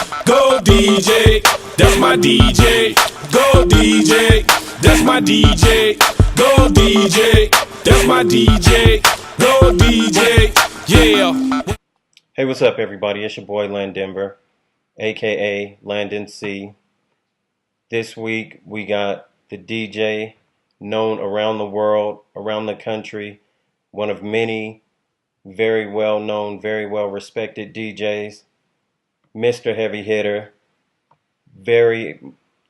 Go DJ, that's my DJ. Go DJ, that's my DJ. Go DJ, that's my DJ. Go DJ, yeah. Hey, what's up, everybody? It's your boy Land Denver, aka Landon C. This week we got the DJ known around the world, around the country, one of many very well known, very well respected DJs, Mr. Heavy Hitter,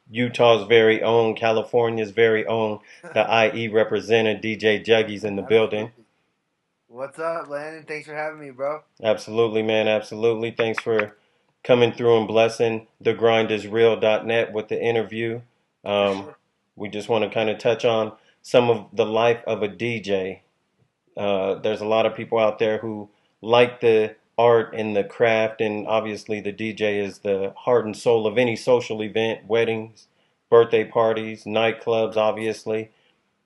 Utah's very own, California's very own, the IE representative, DJ Juggy's in the building. What's up, Landon? Thanks for having me, bro. Absolutely, man. Absolutely. Thanks for coming through and blessing thegrindisreal.net with the interview. Sure. We just want to kind of touch on some of the life of a DJ. There's a lot of people out there who like the art and the craft, and obviously the DJ is the heart and soul of any social event, weddings, birthday parties, nightclubs, obviously.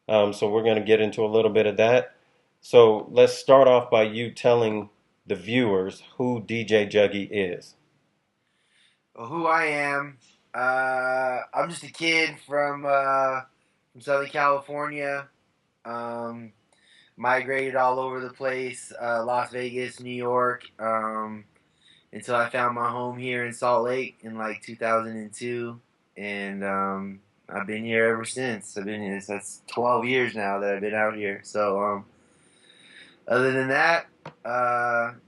So we're going to get into a little bit of that. So let's start off by you telling the viewers who DJ Juggy is. Well, who I am, I'm just a kid from Southern California. Migrated all over the place, Las Vegas, New York, until I found my home here in Salt Lake in like 2002, and I've been here ever since. I've been here. That's 12 years now that I've been out here. So other than that,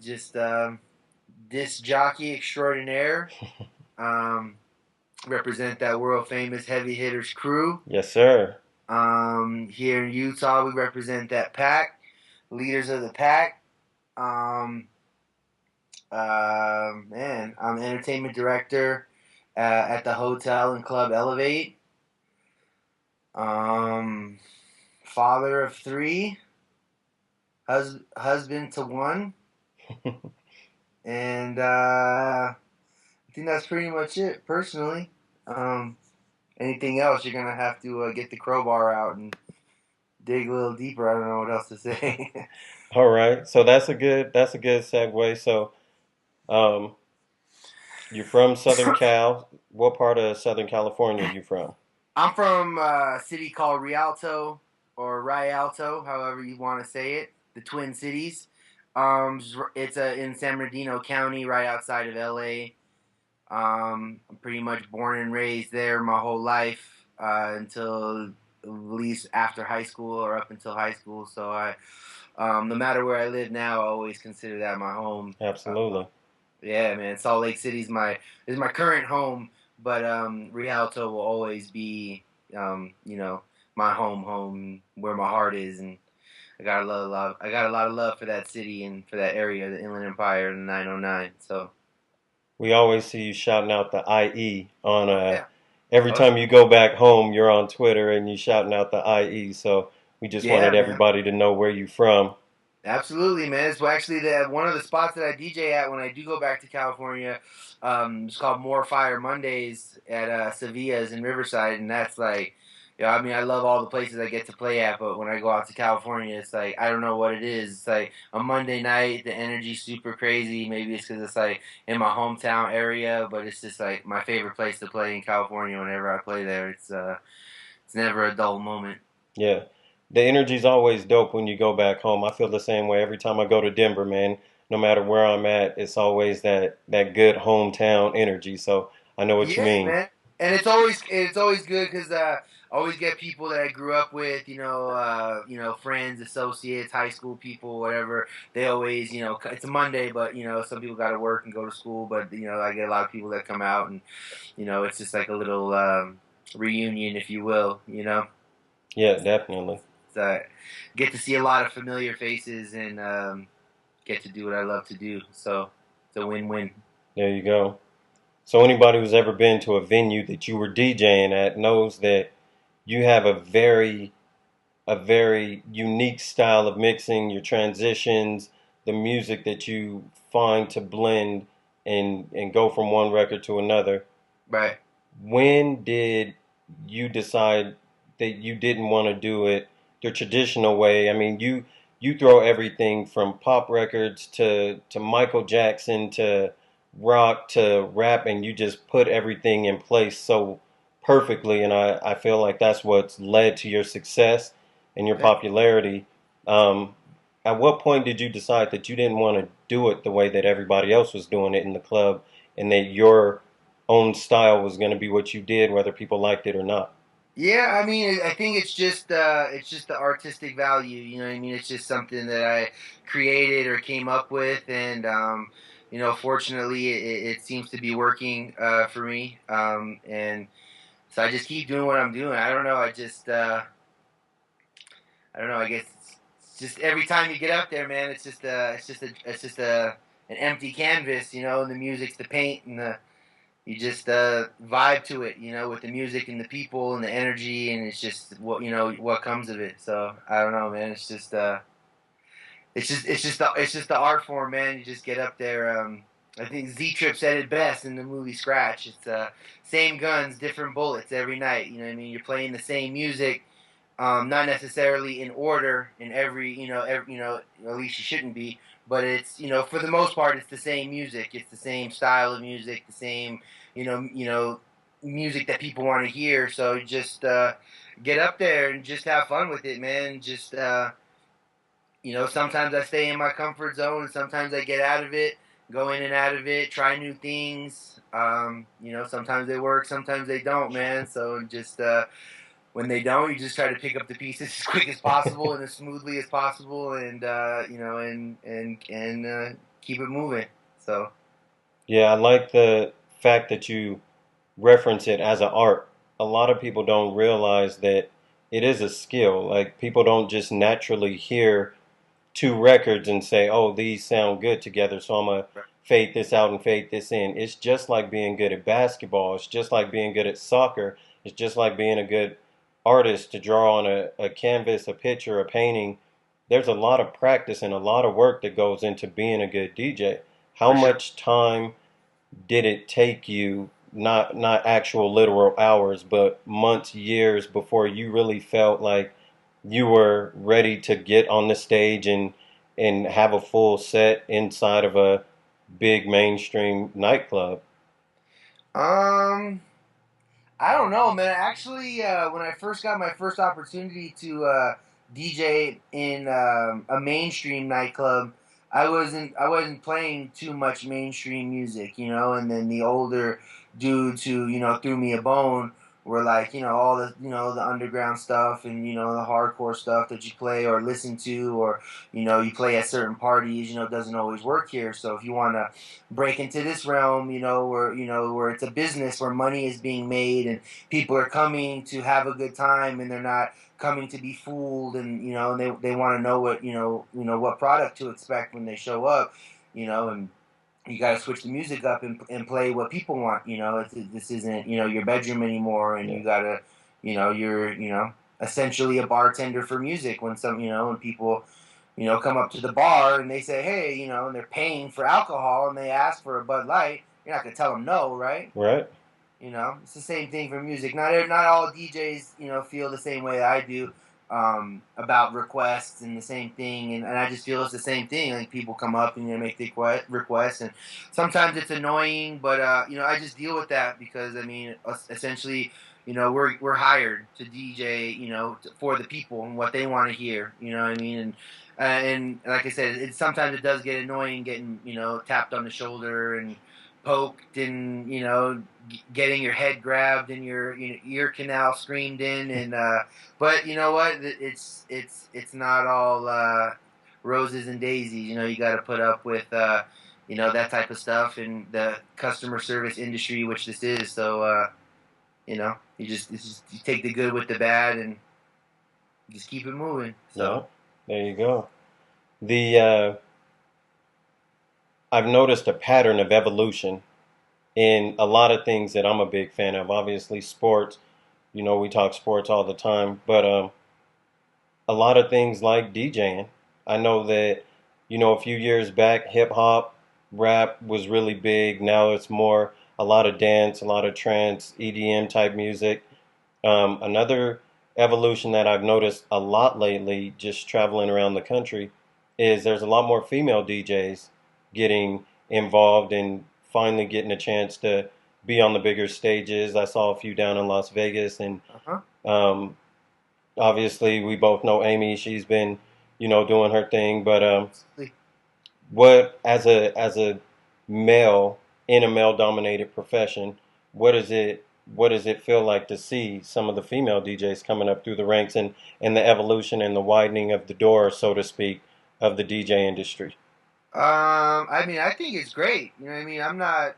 just disc jockey extraordinaire. Represent that world famous Heavy Hitters crew. Yes, sir. Here in Utah, we represent that pack, leaders of the pack. Man, I'm entertainment director at the hotel and club Elevate. Father of 3, husband to 1, and I think that's pretty much it, personally. Anything else, you're gonna have to get the crowbar out and dig a little deeper. I don't know what else to say. All right, so that's a good segue. So, you're from Southern Cal. What part of Southern California are you from? I'm from a city called Rialto or Rialto, however you want to say it. The Twin Cities. It's in San Bernardino County, right outside of LA. I'm pretty much born and raised there my whole life until at least after high school or up until high school. So no matter where I live now, I always consider that my home. Absolutely. Yeah, man. Salt Lake City is my current home, but Rialto will always be my home where my heart is, and I got a lot of love for that city and for that area, the Inland Empire, and the 909. So. We always see you shouting out the IE on every time you go back home, you're on Twitter and you shouting out the IE. So we just wanted everybody to know where you're from. Absolutely, man. It's actually one of the spots that I DJ at when I do go back to California. It's called More Fire Mondays at Sevilla's in Riverside, and that's like, I mean, I love all the places I get to play at, but when I go out to California, it's like, I don't know what it is. It's like a Monday night, the energy's super crazy. Maybe it's because it's like in my hometown area, but it's just like my favorite place to play in California whenever I play there. It's never a dull moment. Yeah. The energy's always dope when you go back home. I feel the same way every time I go to Denver, man. No matter where I'm at, it's always that good hometown energy. So I know what you mean. Man. And it's always good because I always get people that I grew up with, friends, associates, high school people, whatever. They always, it's a Monday, but some people got to work and go to school. But I get a lot of people that come out, and it's just like a little reunion, if you will. Yeah, definitely. Get to see a lot of familiar faces and get to do what I love to do. So it's a win-win. There you go. So anybody who's ever been to a venue that you were DJing at knows that you have a very unique style of mixing, your transitions, the music that you find to blend and go from one record to another. Right. When did you decide that you didn't want to do it the traditional way? I mean, you throw everything from pop records to Michael Jackson to rock to rap, and you just put everything in place so perfectly. And I feel like that's what's led to your success and your popularity. Um, at what point did you decide that you didn't want to do it the way that everybody else was doing it in the club, and that your own style was going to be what you did, whether people liked it or not? Yeah, I mean, I think it's just the artistic value. You know what I mean? It's just something that I created or came up with, and you know, fortunately, it seems to be working for me. And so I just keep doing what I'm doing. I don't know. I don't know. I guess it's just every time you get up there, man, it's just an empty canvas, you know. And the music's the paint, and the you just vibe to it, you know, with the music and the people and the energy, and it's just what you know what comes of it. So I don't know, man. It's just the art form, man. You just get up there. I think Z Trip said it best in the movie Scratch. It's same guns, different bullets every night. You know what I mean? You're playing the same music, not necessarily in order in every, at least you shouldn't be, but it's, for the most part, it's the same music. It's the same style of music, the same, music that people want to hear. So just get up there and just have fun with it, man. Just, sometimes I stay in my comfort zone, and sometimes I get out of it, go in and out of it, try new things. Sometimes they work, sometimes they don't, man. So just, when they don't, you just try to pick up the pieces as quick as possible and as smoothly as possible, and keep it moving. So Yeah, I like the fact that you reference it as an art. A lot of people don't realize that it is a skill. Like, people don't just naturally hear two records and say, "Oh, these sound good together, so I'm gonna fade this out and fade this in." It's just like being good at basketball. It's just like being good at soccer. It's just like being a good artist to draw on a canvas, a picture, a painting. There's a lot of practice and a lot of work that goes into being a good DJ. How for sure. much time did it take you, not actual literal hours, but months, years before you really felt like you were ready to get on the stage and have a full set inside of a big mainstream nightclub? Um, I don't know, man. Actually, when I first got my first opportunity to DJ in a mainstream nightclub, I wasn't playing too much mainstream music, you know. And then the older dudes who threw me a bone were like, all the the underground stuff, and the hardcore stuff that you play or listen to, or you play at certain parties, doesn't always work here. So if you want to break into this realm, where it's a business where money is being made, and people are coming to have a good time, and they're not coming to be fooled, and they want to know what what product to expect when they show up, and you got to switch the music up and play what people want. This isn't your bedroom anymore, and Yeah. you gotta you're essentially a bartender for music. When when people come up to the bar and they say, hey, and they're paying for alcohol, and they ask for a Bud Light, you're not gonna tell them no, right? Right? It's the same thing for music. Not all DJs, feel the same way that I do about requests and the same thing. And I just feel it's the same thing. Like, people come up and make the requests, and sometimes it's annoying, but I just deal with that because I mean, essentially, we're hired to DJ, for the people and what they want to hear. You know what I mean? And like I said, sometimes it does get annoying getting tapped on the shoulder and poked, and getting your head grabbed and your ear canal screamed in, and but you know what, it's not all roses and daisies. You got to put up with that type of stuff in the customer service industry, which this is. So you take the good with the bad and just keep it moving. Yeah. So There you go. The I've noticed a pattern of evolution in a lot of things that I'm a big fan of. Obviously, sports. We talk sports all the time, but a lot of things like DJing. I know that, a few years back, hip hop, rap was really big. Now it's more a lot of dance, a lot of trance, EDM type music. Another evolution that I've noticed a lot lately, just traveling around the country, is there's a lot more female DJs getting involved in finally getting a chance to be on the bigger stages. I saw a few down in Las Vegas, and um, obviously we both know Amy. She's been, doing her thing. But what as a male in a male dominated profession, what does it feel like to see some of the female DJs coming up through the ranks and the evolution and the widening of the door, so to speak, of the DJ industry? I mean, I think it's great. You know what I mean? I'm not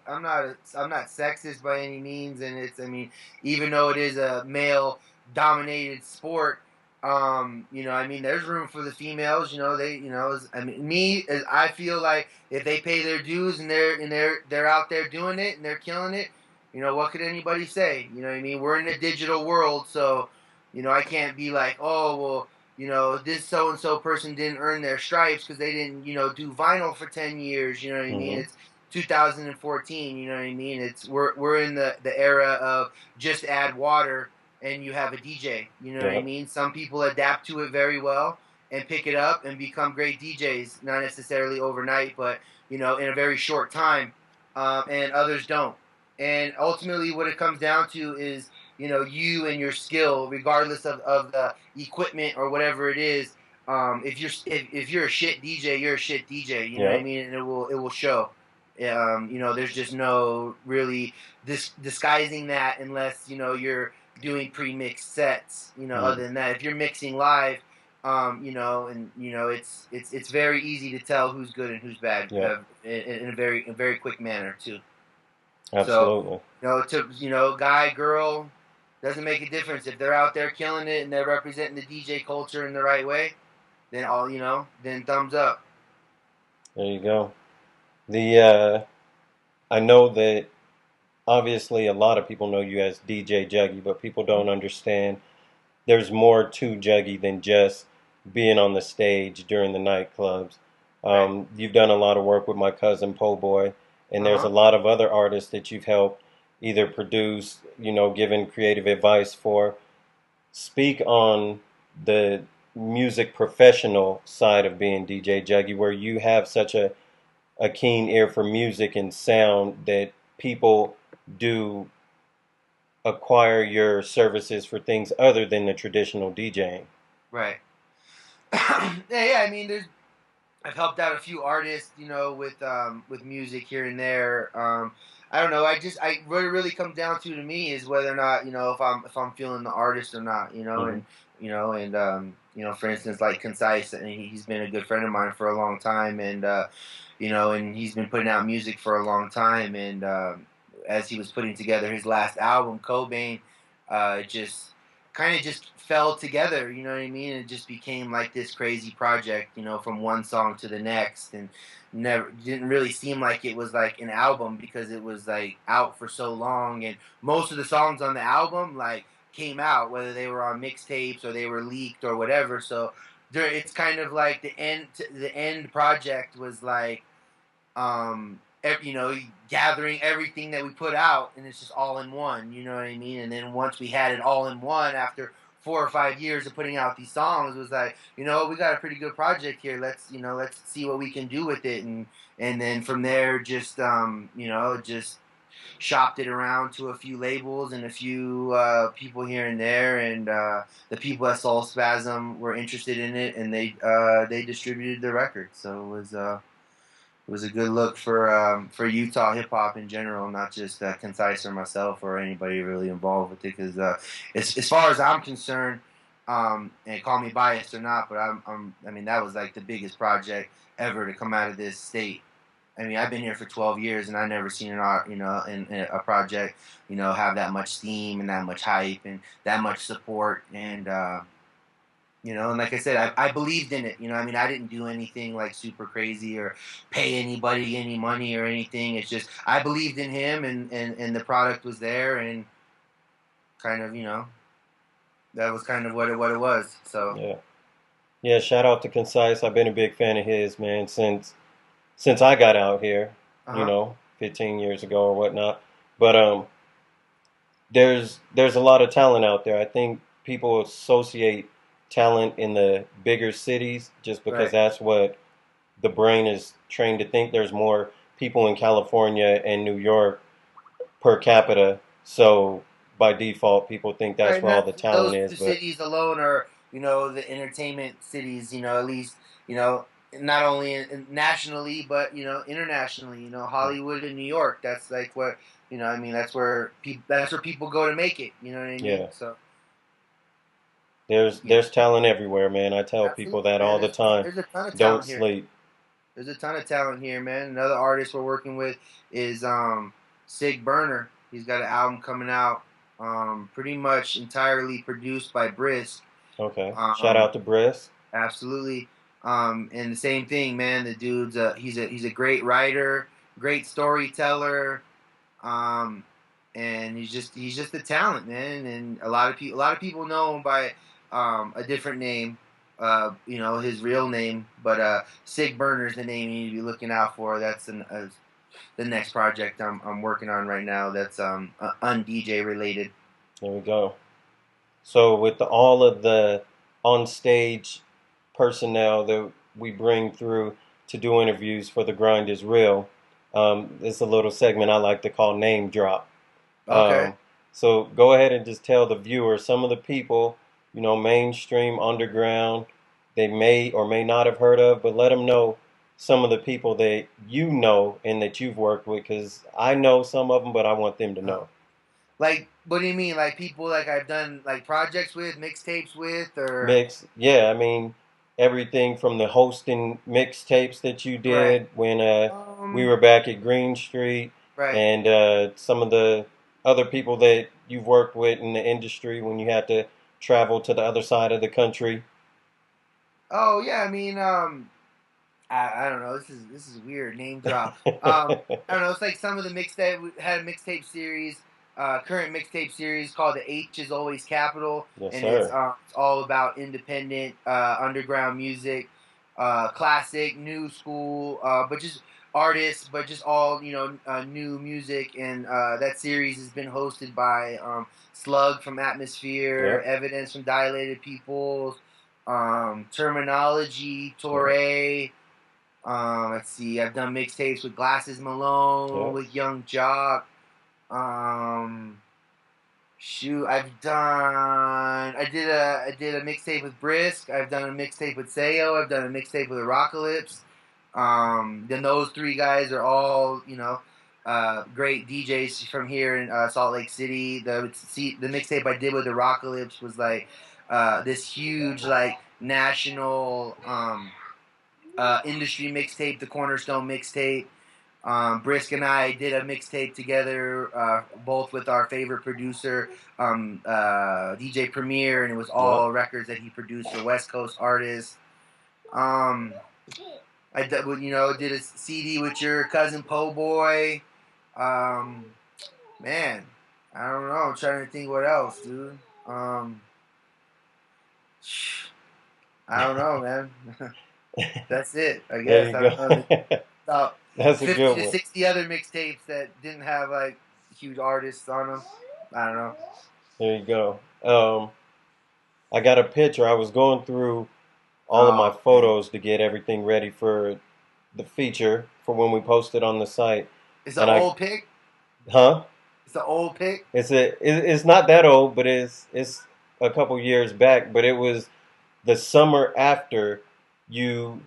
sexist by any means, and I mean, even though it is a male-dominated sport, I mean, there's room for the females. I mean, I feel like if they pay their dues and they're out there doing it and they're killing it, what could anybody say? You know what I mean? We're in a digital world, so, I can't be like, oh, well, this so and so person didn't earn their stripes because they didn't, do vinyl for 10 years. You know what I mean? Hmm. It's 2014. You know what I mean? We're in the era of just add water and you have a DJ. You know what I Yeah. mean? Some people adapt to it very well and pick it up and become great DJs. Not necessarily overnight, but in a very short time. And others don't. And ultimately, what it comes down to is you and your skill, regardless of the equipment or whatever it is. If you're a shit DJ, you're a shit DJ. You know what I Yeah. mean, and it will show. There's just no really disguising that unless you're doing pre-mixed sets. Mm. Other than that, if you're mixing live, it's very easy to tell who's good and who's bad Yeah. in a very quick manner too. So, Absolutely. guy, girl, doesn't make a difference. If they're out there killing it and they're representing the DJ culture in the right way, then then thumbs up. There you go. The I know that obviously a lot of people know you as DJ Juggy, but people don't understand there's more to Juggy than just being on the stage during the nightclubs. Right. You've done a lot of work with my cousin Po Boy, and there's a Uh-huh. lot of other artists that you've helped either produce, given creative advice for. Speak on the music professional side of being DJ Juggy, where you have such a keen ear for music and sound that people do acquire your services for things other than the traditional DJing. Right. Yeah. I mean, I've helped out a few artists, with music here and there. I don't know. What it really comes down to me is whether or not if I'm feeling the artist or not. Hmm. For instance, like Concise, and he's been a good friend of mine for a long time, and and he's been putting out music for a long time, and as he was putting together his last album, Cobain, just kind of just fell together. You know what I mean? It just became like this crazy project. From one song to the next, and never didn't really seem like it was like an album because it was like out for so long, and most of the songs on the album like came out whether they were on mixtapes or they were leaked or whatever. So it's kind of like the end project was like gathering everything that we put out, and it's just all in one. You know what I mean? And then once we had it all in one, after 4 or 5 years of putting out these songs, it was like, we got a pretty good project here. Let's see what we can do with it, and then from there, just shopped it around to a few labels and a few people here and there, and the people at Soul Spasm were interested in it, and they distributed the record. So it was a good look for Utah hip hop in general, not just Concise or myself or anybody really involved with it. Because as far as I'm concerned, and call me biased or not, but I mean that was like the biggest project ever to come out of this state. I mean, I've been here for 12 years, and I've never seen an art, in a project, have that much steam and that much hype and that much support. And like I said, I believed in it. I mean, I didn't do anything like super crazy or pay anybody any money or anything. It's just I believed in him, and the product was there, and kind of, that was kind of what it was. So Yeah. Yeah, shout out to Concise. I've been a big fan of his, man, since I got out here, uh huh, 15 years ago or whatnot. But there's a lot of talent out there. I think people associate talent in the bigger cities just because right, that's what the brain is trained to think. There's more people in California and New York per capita. So by default, people think that's Right, and where all the that's talent those is. two But cities alone are, the entertainment cities. At least, not only nationally, but internationally. Hollywood and New York. That's like what I mean. That's where people go to make it. You know what I mean? yeah, So yeah, there's talent everywhere, man. I tell people absolutely, that man. all the time. There's a ton of Don't talent here. sleep. There's a ton of talent here, man. Another artist we're working with is Sig Burner. He's got an album coming out, pretty much entirely produced by Brisk. Okay. Shout Um, out to Briss. absolutely. And the same thing, man. The dude's he's a great writer, great storyteller, um, and he's just a talent, man. And a lot of people know him by a different name, his real name. But Sig Burner's the name you need to be looking out for. That's the next project I'm working on right now. That's un-DJ related. There we go. So with all of the on stage personnel that we bring through to do interviews for The Grind is Real, it's a little segment I like to call Name Drop. Okay. Um, so go ahead and just tell the viewer some of the people, mainstream, underground, they may or may not have heard of, but let them know some of the people that you know and that you've worked with, because I know some of them, but I want them to know. Like, what do you mean? Like people like I've done like projects with, mixtapes with, or Mix, yeah, I mean, everything from the hosting mixtapes that you right? did when we Um, were back at Green Street, right. and some of the other people that you've worked with in the industry when you had to travel to the other side of the country. Oh yeah, I mean, I don't know. This is weird. Name drop. I don't know. It's like some of the mixtape we had a mixtape series, current mixtape series called "The H Is Always Capital," Yes, and sir. it's all about independent underground music, classic, new school, but just artists, but just all new music. And that series has been hosted by Slug from Atmosphere, Yep. Evidence from Dilated Peoples, Terminology, Yep. Torre. Let's see. I've done mixtapes with Glasses Malone, Yep. with Young Jock. Um, shoot, I've done. I did a mixtape with Brisk. I've done a mixtape with Sayo. I've done a mixtape with Apocalypse. Then those three guys are all great DJs from here in Salt Lake City. The mixtape I did with Apocalypse was like this huge like national industry mixtape, the Cornerstone mixtape. Brisk and I did a mixtape together, both with our favorite producer, DJ Premier, and it was Yep. all records that he produced for West Coast artists. Um, did a CD with your cousin Po Boy. Um, man, I don't know. I'm trying to think what else, dude. Um, I don't know, man. That's it, I There guess. you I go. don't know. About That's a 50 good to one. 60 other mixtapes that didn't have like huge artists on them. I don't know. There you go. I got a picture. I was going through all of my Oh man, photos to get everything ready for the feature for when we post it on the site. it's an And I, old pic. huh? It's an old pic. It's not that old, but it's a couple years back. But it was the summer after you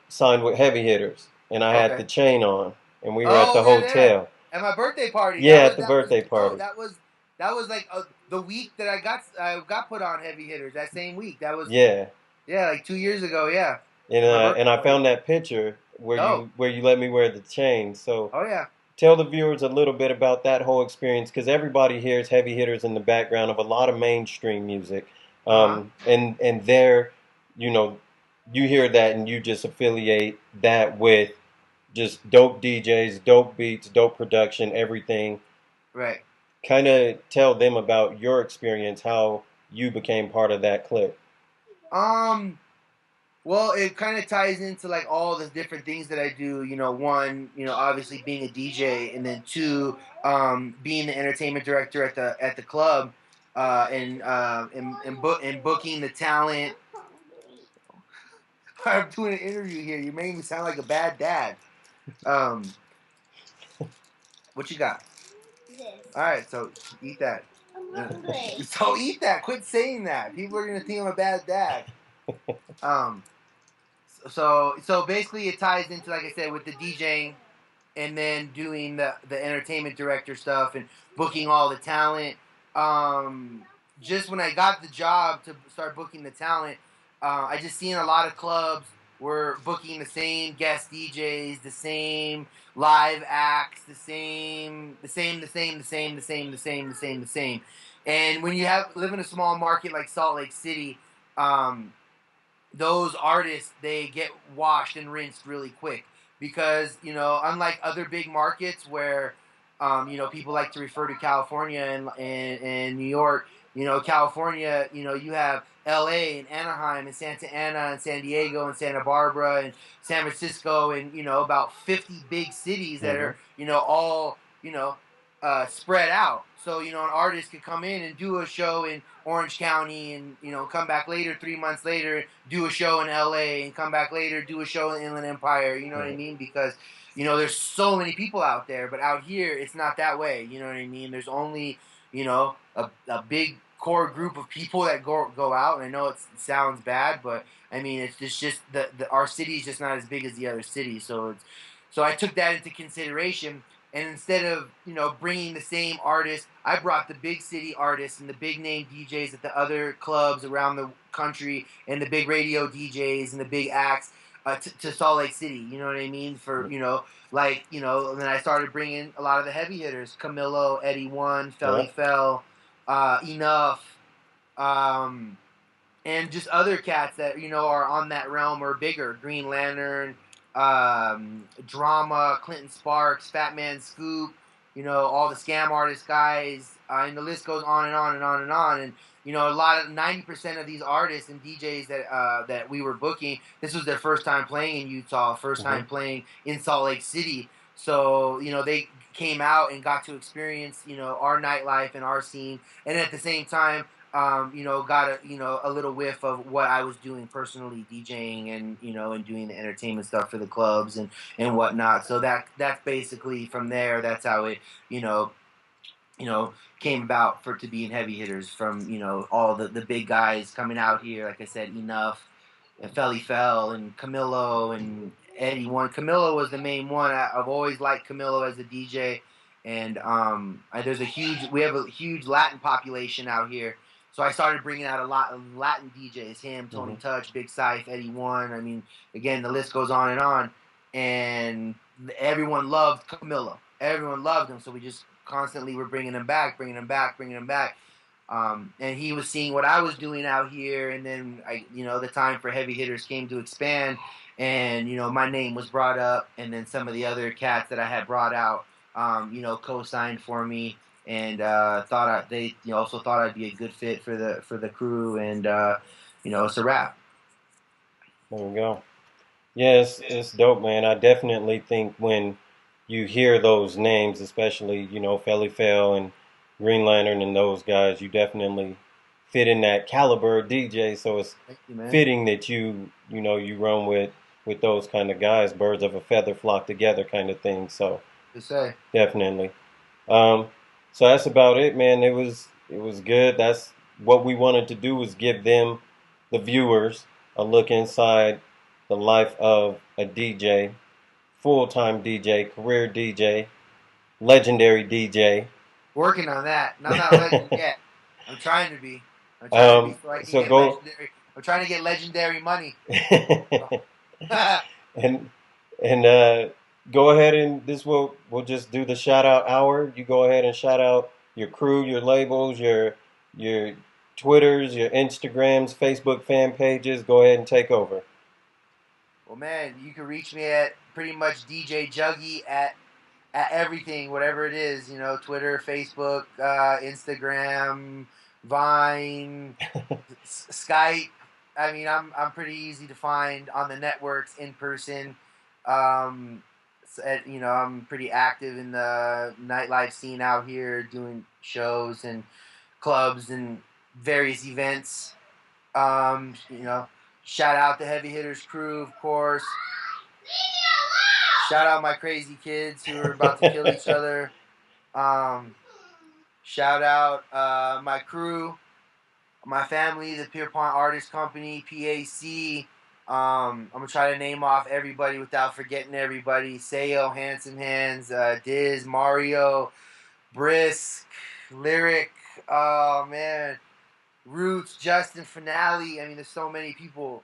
signed with Heavy Hitters, and I had Okay. the chain on, and we were at Oh the yeah, yeah. hotel. At my birthday party. Yeah, That was at the that was birthday no. party. That was like the week that I got put on Heavy Hitters. That same week. That was Yeah, yeah, like 2 years ago. Yeah, my and birthday I party. found that picture where Dope. you let me wear the chain. So Oh yeah. tell the viewers a little bit about that whole experience, because everybody hears Heavy Hitters in the background of a lot of mainstream music, Uh huh. and there, you know, you hear that and you just affiliate that with just dope DJs, dope beats, dope production, everything. Right. Kind of tell them about your experience, how you became part of that clip. Um. Well, it kind of ties into like all the different things that I do. One, obviously being a DJ, and then two, being the entertainment director at the club, and booking the talent. I'm doing an interview here. You made me sound like a bad dad. Um, What you got? This. All right, so eat that. I'm hungry. So eat that. Quit saying that. People are gonna think I'm a bad dad. Um. So basically, it ties into, like I said, with the DJing, and then doing the entertainment director stuff and booking all the talent. Um, just when I got the job to start booking the talent, I just seen a lot of clubs were booking the same guest DJs, the same live acts, the same. And when you live in a small market like Salt Lake City, um, those artists, they get washed and rinsed really quick because, unlike other big markets where people like to refer to California and New York. California, you have LA and Anaheim and Santa Ana and San Diego and Santa Barbara and San Francisco and about 50 big cities that are all spread out. So an artist could come in and do a show in Orange County and come back later 3 months later, do a show in LA, and come back later, do a show in Inland Empire. You know what I mean? Because there's so many people out there, but out here it's not that way. You know what I mean? There's only a big core group of people that go out, and I know it sounds bad, but I mean it's just our city is just not as big as the other cities, so I took that into consideration. And instead of bringing the same artists, I brought the big city artists and the big name DJs at the other clubs around the country and the big radio DJs and the big acts to Salt Lake City. You know what I mean? For and then I started bringing a lot of the heavy hitters: Camilo, Eddie One, Felly Fell, Enough, and just other cats that are on that realm or bigger. Green Lantern, Drama, Clinton Sparks, Fat Man Scoop, all the Scam Artist guys, and the list goes on and on and on and on. And a lot of 90% of these artists and DJs that we were booking, this was their first time playing in Utah, first time playing in Salt Lake City. So they came out and got to experience our nightlife and our scene, and at the same time got a little whiff of what I was doing personally, DJing and and doing the entertainment stuff for the clubs and whatnot. So that's basically from there. That's how it came about for it to be in heavy hitters from all the big guys coming out here. Like I said, Enough, and Felly Fell, and Camilo and Eddie One. Camilo was the main one. I've always liked Camilo as a DJ. And we have a huge Latin population out here. So I started bringing out a lot of Latin DJs, him, Tony Touch, Big Syph, Eddie One. I mean, again, the list goes on and on. And everyone loved Camilo. Everyone loved him. So we just constantly were bringing him back. And he was seeing what I was doing out here. And then, the time for heavy hitters came to expand. And, my name was brought up. And then some of the other cats that I had brought out, co-signed for me. And they also thought I'd be a good fit for the crew, and it's a wrap. There we go. Yes, it's dope, man. I definitely think when you hear those names, especially Felly Fell and Green Lantern and those guys, you definitely fit in that caliber of DJ. So it's fitting that you run with those kind of guys, birds of a feather flock together, kind of thing. So definitely. So that's about it, man. It was good. That's what we wanted to do, was give them, the viewers, a look inside the life of a DJ, full-time DJ, career DJ, legendary DJ. Working on that. I'm not legend yet. I'm trying to be. I'm trying to be so I can get legendary. I'm trying to get legendary money. and go ahead and we'll just do the shout out hour. You go ahead and shout out your crew, your labels, your Twitters, your Instagrams, Facebook fan pages. Go ahead and take over. Well, man, you can reach me at pretty much DJ Juggy at everything, whatever it is, Twitter, Facebook, Instagram, Vine, Skype. I mean, I'm pretty easy to find on the networks, in person. I'm pretty active in the nightlife scene out here, doing shows and clubs and various events. Shout out the Heavy Hitters crew, of course. Shout out my crazy kids who are about to kill each other. Shout out my crew, my family, the Pierpont Artist Company, PAC. I'm gonna try to name off everybody without forgetting everybody. Sayo, Handsome Hands, Diz, Mario, Brisk, Lyric. Oh man, Roots, Justin, Finale. I mean, there's so many people.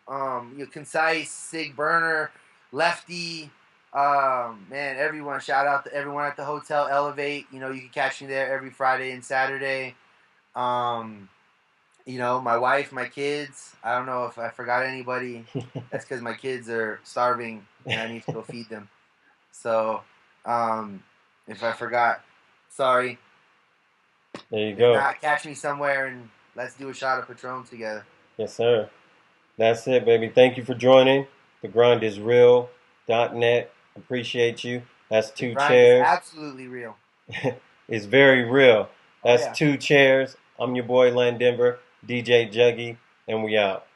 Concise, Sig Burner, Lefty. Man, everyone. Shout out to everyone at the Hotel Elevate. You know, you can catch me there every Friday and Saturday. My wife, my kids. I don't know if I forgot anybody. That's because my kids are starving and I need to go feed them. So, if I forgot, sorry. There you If go. not, catch me somewhere and let's do a shot of Patron together. Yes, sir. That's it, baby. Thank you for joining. TheGrindIsReal.net. Appreciate you. That's The two grind chairs. is absolutely real. It's very real. That's yeah. two chairs. I'm your boy, Len Denver, DJ Juggy, and we out.